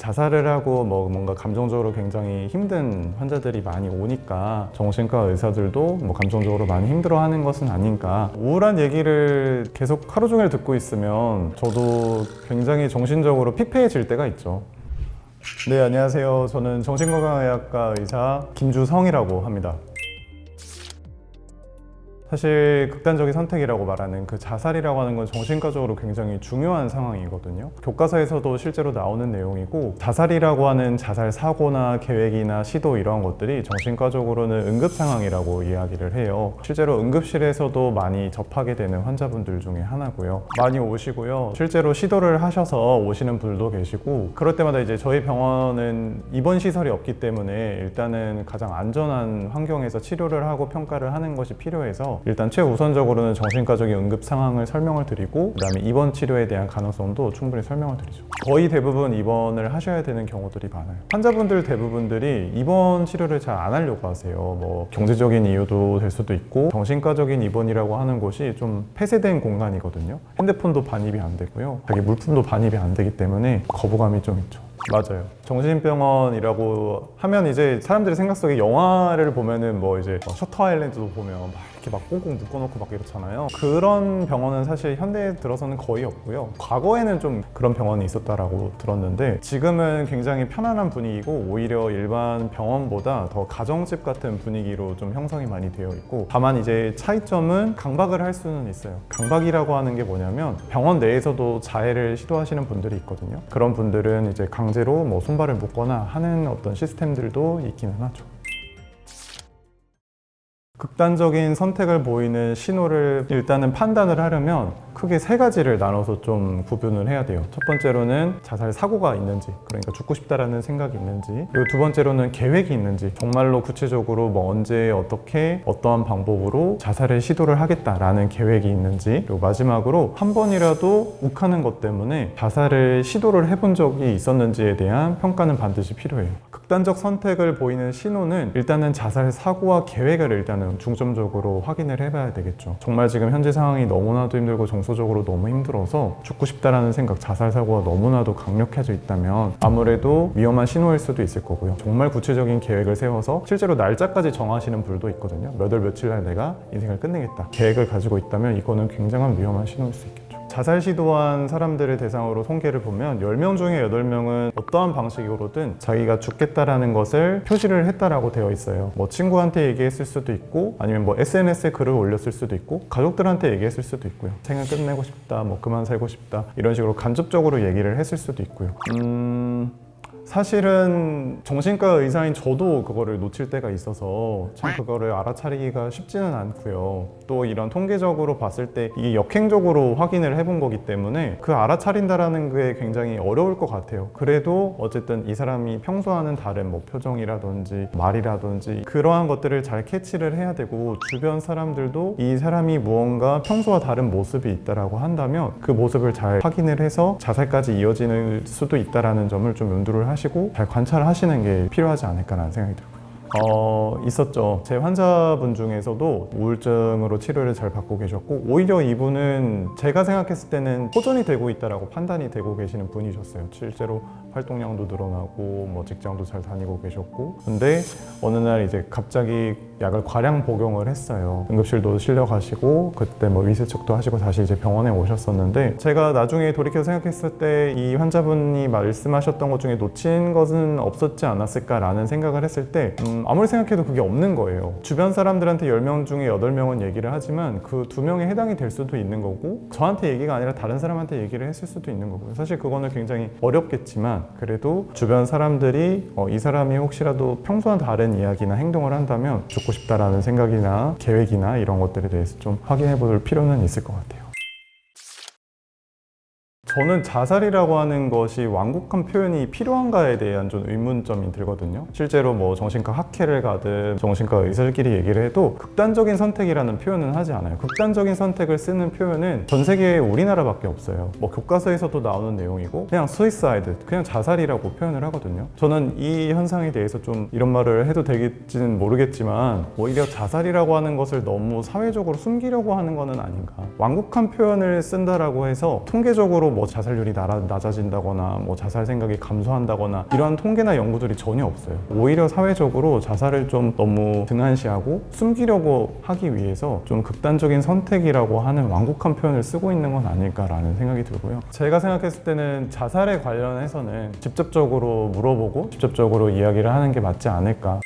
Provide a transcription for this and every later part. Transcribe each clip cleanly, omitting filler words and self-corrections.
자살을 하고 뭐 뭔가 감정적으로 굉장히 힘든 환자들이 많이 오니까 정신과 의사들도 뭐 감정적으로 많이 힘들어하는 것은 아닌가. 우울한 얘기를 계속 하루 종일 듣고 있으면 저도 굉장히 정신적으로 피폐해질 때가 있죠. 네, 안녕하세요. 저는 정신건강의학과 의사 김주성이라고 합니다. 사실 극단적인 선택이라고 말하는 그 자살이라고 하는 건 정신과적으로 굉장히 중요한 상황이거든요. 교과서에서도 실제로 나오는 내용이고, 자살이라고 하는 자살 사고나 계획이나 시도 이러한 것들이 정신과적으로는 응급 상황이라고 이야기를 해요. 실제로 응급실에서도 많이 접하게 되는 환자분들 중에 하나고요. 많이 오시고요. 실제로 시도를 하셔서 오시는 분들도 계시고, 그럴 때마다 이제 저희 병원은 입원 시설이 없기 때문에 일단은 가장 안전한 환경에서 치료를 하고 평가를 하는 것이 필요해서 일단 최우선적으로는 정신과적인 응급 상황을 설명을 드리고, 그 다음에 입원 치료에 대한 가능성도 충분히 설명을 드리죠. 거의 대부분 입원을 하셔야 되는 경우들이 많아요. 환자분들 대부분들이 입원 치료를 잘 안 하려고 하세요. 뭐 경제적인 이유도 될 수도 있고, 정신과적인 입원이라고 하는 곳이 좀 폐쇄된 공간이거든요. 핸드폰도 반입이 안 되고요. 자기 물품도 반입이 안 되기 때문에 거부감이 좀 있죠. 맞아요. 정신병원이라고 하면 이제 사람들의 생각 속에 영화를 보면은 뭐 이제 셔터 아일랜드도 보면 막 이렇게 막 꽁꽁 묶어놓고 막 이렇잖아요. 그런 병원은 사실 현대에 들어서는 거의 없고요. 과거에는 좀 그런 병원이 있었다라고 들었는데, 지금은 굉장히 편안한 분위기고 오히려 일반 병원보다 더 가정집 같은 분위기로 좀 형성이 많이 되어 있고, 다만 이제 차이점은 강박을 할 수는 있어요. 강박이라고 하는 게 뭐냐면 병원 내에서도 자해를 시도하시는 분들이 있거든요. 그런 분들은 이제 강제로 뭐 손발을 묶거나 하는 어떤 시스템들도 있기는 하죠. 극단적인 선택을 보이는 신호를 일단은 판단을 하려면 크게 세 가지를 나눠서 좀 구분을 해야 돼요. 첫 번째로는 자살 사고가 있는지, 그러니까 죽고 싶다라는 생각이 있는지, 그리고 두 번째로는 계획이 있는지, 정말로 구체적으로 뭐 언제 어떻게 어떠한 방법으로 자살을 시도를 하겠다라는 계획이 있는지, 그리고 마지막으로 한 번이라도 욱하는 것 때문에 자살을 시도를 해본 적이 있었는지에 대한 평가는 반드시 필요해요. 극단적 선택을 보이는 신호는 일단은 자살 사고와 계획을 일단은 중점적으로 확인을 해봐야 되겠죠. 정말 지금 현재 상황이 너무나도 힘들고 정서적으로 너무 힘들어서 죽고 싶다라는 생각, 자살 사고가 너무나도 강력해져 있다면 아무래도 위험한 신호일 수도 있을 거고요. 정말 구체적인 계획을 세워서 실제로 날짜까지 정하시는 분도 있거든요. 몇 월 며칠 날 내가 인생을 끝내겠다 계획을 가지고 있다면 이거는 굉장한 위험한 신호일 수 있겠죠. 자살 시도한 사람들을 대상으로 통계를 보면 10명 중에 8명은 어떠한 방식으로든 자기가 죽겠다라는 것을 표시를 했다라고 되어 있어요. 뭐 친구한테 얘기했을 수도 있고, 아니면 뭐 SNS에 글을 올렸을 수도 있고, 가족들한테 얘기했을 수도 있고요. 생을 끝내고 싶다, 뭐 그만 살고 싶다, 이런 식으로 간접적으로 얘기를 했을 수도 있고요. 사실은 정신과 의사인 저도 그거를 놓칠 때가 있어서 참 그거를 알아차리기가 쉽지는 않고요. 또 이런 통계적으로 봤을 때 이게 역행적으로 확인을 해본 거기 때문에 그 알아차린다라는 게 굉장히 어려울 것 같아요. 그래도 어쨌든 이 사람이 평소 하는 다른 뭐 표정이라든지 말이라든지 그러한 것들을 잘 캐치를 해야 되고, 주변 사람들도 이 사람이 무언가 평소와 다른 모습이 있다라고 한다면 그 모습을 잘 확인을 해서 자살까지 이어질 수도 있다라는 점을 좀 염두를 하시고 잘 관찰하시는 게 필요하지 않을까라는 생각이 들고요. 있었죠. 제 환자분 중에서도 우울증으로 치료를 잘 받고 계셨고, 오히려 이분은 제가 생각했을 때는 호전이 되고 있다라고 판단이 되고 계시는 분이셨어요. 실제로 활동량도 늘어나고 뭐 직장도 잘 다니고 계셨고, 근데 어느 날 이제 갑자기 약을 과량 복용을 했어요. 응급실도 실려가시고 그때 뭐 위세척도 하시고 다시 이제 병원에 오셨었는데, 제가 나중에 돌이켜 생각했을 때 이 환자분이 말씀하셨던 것 중에 놓친 것은 없었지 않았을까라는 생각을 했을 때 아무리 생각해도 그게 없는 거예요. 주변 사람들한테 10명 중에 8명은 얘기를 하지만 그 2명에 해당이 될 수도 있는 거고, 저한테 얘기가 아니라 다른 사람한테 얘기를 했을 수도 있는 거고요. 사실 그거는 굉장히 어렵겠지만 그래도 주변 사람들이 이 사람이 혹시라도 평소와 다른 이야기나 행동을 한다면 죽고 싶다라는 생각이나 계획이나 이런 것들에 대해서 좀 확인해 볼 필요는 있을 것 같아요. 저는 자살이라고 하는 것이 완곡한 표현이 필요한가에 대한 좀 의문점이 들거든요. 실제로 뭐 정신과 학회를 가든 정신과 의사들끼리 얘기를 해도 극단적인 선택이라는 표현은 하지 않아요. 극단적인 선택을 쓰는 표현은 전 세계에 우리나라밖에 없어요. 뭐 교과서에서도 나오는 내용이고, 그냥 suicide, 그냥 자살이라고 표현을 하거든요. 저는 이 현상에 대해서 좀 이런 말을 해도 되겠지는 모르겠지만, 오히려 자살이라고 하는 것을 너무 사회적으로 숨기려고 하는 것은 아닌가. 완곡한 표현을 쓴다라고 해서 통계적으로 뭐 자살률이 낮아진다거나 뭐 자살 생각이 감소한다거나 이러한 통계나 연구들이 전혀 없어요. 오히려 사회적으로 자살을 좀 너무 등한시하고 숨기려고 하기 위해서 좀 극단적인 선택이라고 하는 완곡한 표현을 쓰고 있는 건 아닐까라는 생각이 들고요. 제가 생각했을 때는 자살에 관련해서는 직접적으로 물어보고 직접적으로 이야기를 하는 게 맞지 않을까.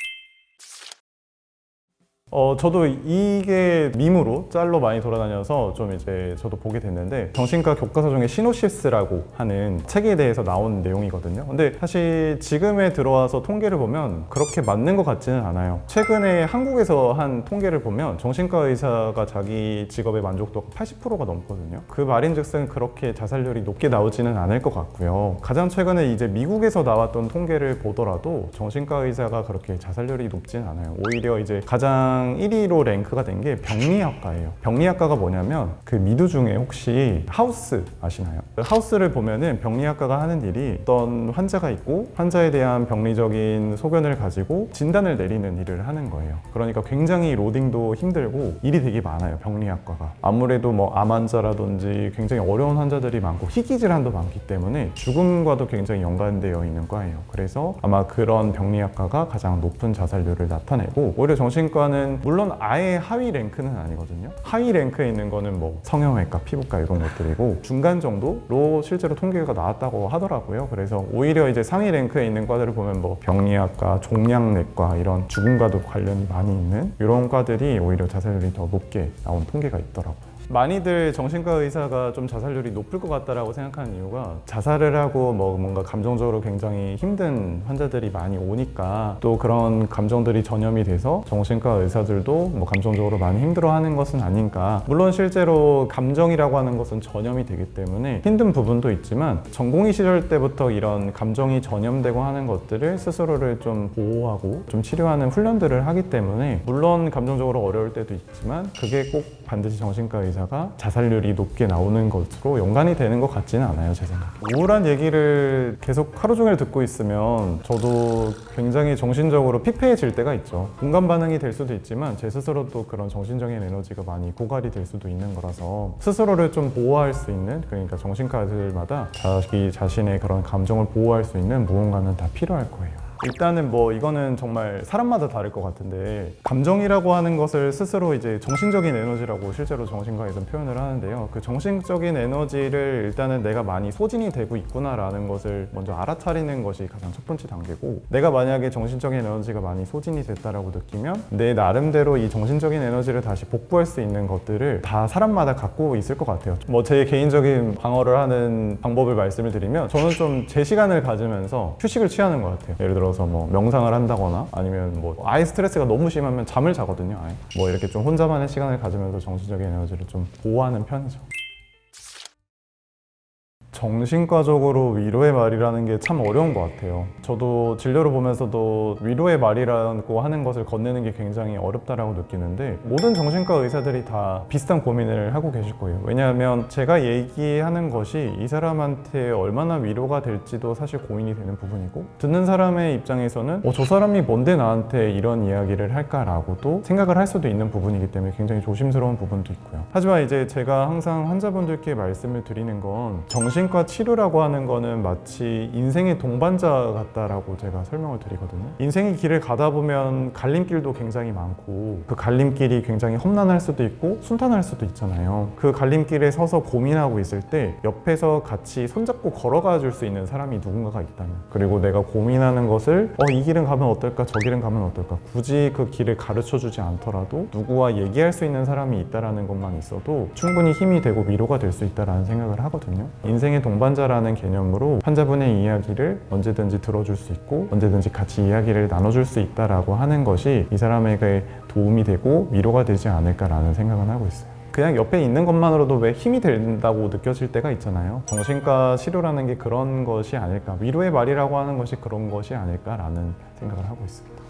저도 이게 밈으로 짤로 많이 돌아다녀서 좀 이제 저도 보게 됐는데, 정신과 교과서 중에 시노시스라고 하는 책에 대해서 나온 내용이거든요. 근데 사실 지금에 들어와서 통계를 보면 그렇게 맞는 것 같지는 않아요. 최근에 한국에서 한 통계를 보면 정신과 의사가 자기 직업의 만족도가 80%가 넘거든요. 그 말인즉슨 그렇게 자살률이 높게 나오지는 않을 것 같고요. 가장 최근에 이제 미국에서 나왔던 통계를 보더라도 정신과 의사가 그렇게 자살률이 높지는 않아요. 오히려 이제 가장 1위로 랭크가 된 게 병리학과예요. 병리학과가 뭐냐면 그 미드 중에 혹시 하우스 아시나요? 하우스를 보면은 병리학과가 하는 일이 어떤 환자가 있고 환자에 대한 병리적인 소견을 가지고 진단을 내리는 일을 하는 거예요. 그러니까 굉장히 로딩도 힘들고 일이 되게 많아요. 병리학과가. 아무래도 뭐 암 환자라든지 굉장히 어려운 환자들이 많고 희귀 질환도 많기 때문에 죽음과도 굉장히 연관되어 있는 과예요. 그래서 아마 그런 병리학과가 가장 높은 자살률을 나타내고, 오히려 정신과는 물론 아예 하위 랭크는 아니거든요. 하위 랭크에 있는 거는 뭐 성형외과, 피부과 이런 것들이고 중간 정도로 실제로 통계가 나왔다고 하더라고요. 그래서 오히려 이제 상위 랭크에 있는 과들을 보면 뭐 병리학과, 종양내과 이런 죽음과도 관련이 많이 있는 이런 과들이 오히려 자살률이 더 높게 나온 통계가 있더라고요. 많이들 정신과 의사가 좀 자살률이 높을 것 같다라고 생각하는 이유가, 자살을 하고 뭐 뭔가 감정적으로 굉장히 힘든 환자들이 많이 오니까 또 그런 감정들이 전염이 돼서 정신과 의사들도 뭐 감정적으로 많이 힘들어하는 것은 아닌가. 물론 실제로 감정이라고 하는 것은 전염이 되기 때문에 힘든 부분도 있지만, 전공의 시절 때부터 이런 감정이 전염되고 하는 것들을 스스로를 좀 보호하고 좀 치료하는 훈련들을 하기 때문에, 물론 감정적으로 어려울 때도 있지만 그게 꼭 반드시 정신과 의사가 자살률이 높게 나오는 것으로 연관이 되는 것 같지는 않아요, 제 생각에. 우울한 얘기를 계속 하루 종일 듣고 있으면 저도 굉장히 정신적으로 피폐해질 때가 있죠. 공감 반응이 될 수도 있지만 제 스스로 또 그런 정신적인 에너지가 많이 고갈이 될 수도 있는 거라서, 스스로를 좀 보호할 수 있는, 그러니까 정신과들마다 자기 자신의 그런 감정을 보호할 수 있는 무언가는 다 필요할 거예요. 일단은 뭐 이거는 정말 사람마다 다를 것 같은데, 감정이라고 하는 것을 스스로 이제 정신적인 에너지라고 실제로 정신과에서는 표현을 하는데요. 그 정신적인 에너지를 일단은 내가 많이 소진이 되고 있구나라는 것을 먼저 알아차리는 것이 가장 첫 번째 단계고, 내가 만약에 정신적인 에너지가 많이 소진이 됐다라고 느끼면 내 나름대로 이 정신적인 에너지를 다시 복구할 수 있는 것들을 다 사람마다 갖고 있을 것 같아요. 뭐 제 개인적인 방어를 하는 방법을 말씀을 드리면, 저는 좀 제 시간을 가지면서 휴식을 취하는 것 같아요. 예를 들어서 뭐 명상을 한다거나 아니면 뭐 아예 스트레스가 너무 심하면 잠을 자거든요. 아예. 뭐 이렇게 좀 혼자만의 시간을 가지면서 정신적인 에너지를 좀 보호하는 편이죠. 정신과적으로 위로의 말이라는 게 참 어려운 것 같아요. 저도 진료를 보면서도 위로의 말이라고 하는 것을 건네는 게 굉장히 어렵다라고 느끼는데, 모든 정신과 의사들이 다 비슷한 고민을 하고 계실 거예요. 왜냐하면 제가 얘기하는 것이 이 사람한테 얼마나 위로가 될지도 사실 고민이 되는 부분이고, 듣는 사람의 입장에서는 저 사람이 뭔데 나한테 이런 이야기를 할까라고도 생각을 할 수도 있는 부분이기 때문에 굉장히 조심스러운 부분도 있고요. 하지만 이제 제가 항상 환자분들께 말씀을 드리는 건, 정신과 치료라고 하는 거는 마치 인생의 동반자 같다라고 제가 설명을 드리거든요. 인생의 길을 가다 보면 갈림길도 굉장히 많고, 그 갈림길이 굉장히 험난할 수도 있고 순탄할 수도 있잖아요. 그 갈림길에 서서 고민하고 있을 때 옆에서 같이 손잡고 걸어가 줄 수 있는 사람이 누군가가 있다면, 그리고 내가 고민하는 것을 이 길은 가면 어떨까, 저 길은 가면 어떨까, 굳이 그 길을 가르쳐 주지 않더라도 누구와 얘기할 수 있는 사람이 있다라는 것만 있어도 충분히 힘이 되고 위로가 될 수 있다라는 생각을 하거든요. 인생의 동반자라는 개념으로 환자분의 이야기를 언제든지 들어줄 수 있고 언제든지 같이 이야기를 나눠줄 수 있다라고 하는 것이 이 사람에게 도움이 되고 위로가 되지 않을까라는 생각은 하고 있어요. 그냥 옆에 있는 것만으로도 왜 힘이 된다고 느껴질 때가 있잖아요. 정신과 치료라는 게 그런 것이 아닐까, 위로의 말이라고 하는 것이 그런 것이 아닐까라는 생각을 하고 있습니다.